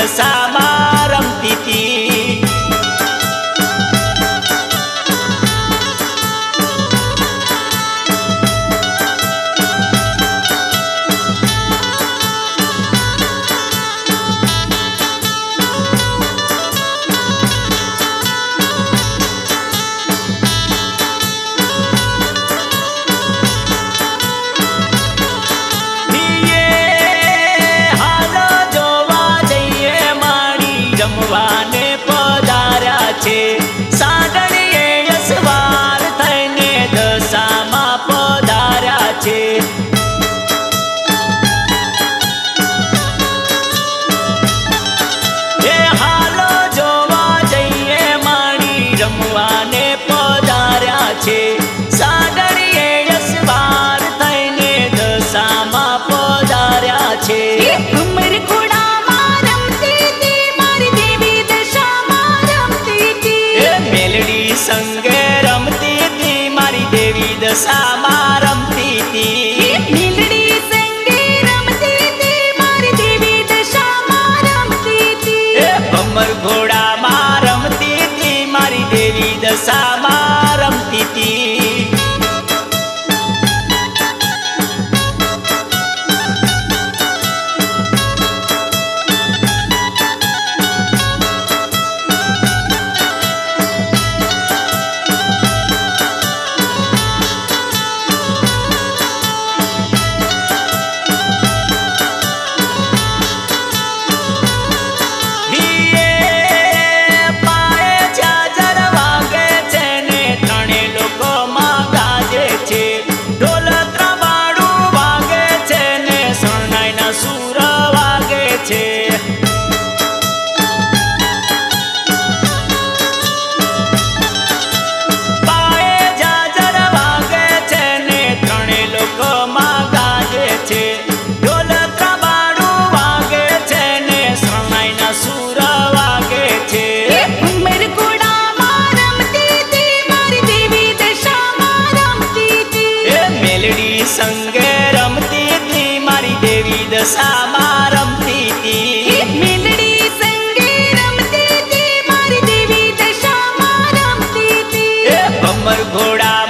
દશામાં રમતી હતી। સાડણીએ યશવાર થઈને દશામાં પધાર્યા છે। એ હાલો જોવા જઈએ માણી રમવાને પધાર્યા છે। સાડણીએ યશવાર થઈને દશામાં પધાર્યા છે। સંગે રમતી હતી મારી દેવી દશામાં રમતી હતી। મેલડી સંગે રમતી હતી મારી દેવી દશામાં રમતી હતી। એ ભમર ઘોડામાં રમતી હતી મારી દેવી દશામાં રમતી હતી। સંગે રમતી હતી મારી દેવી દશામાં રમતી હતી। મેલડી સંગે રમતી હતી મારી દેવી દશામાં રમતી હતી। એ ભમર ઘોડા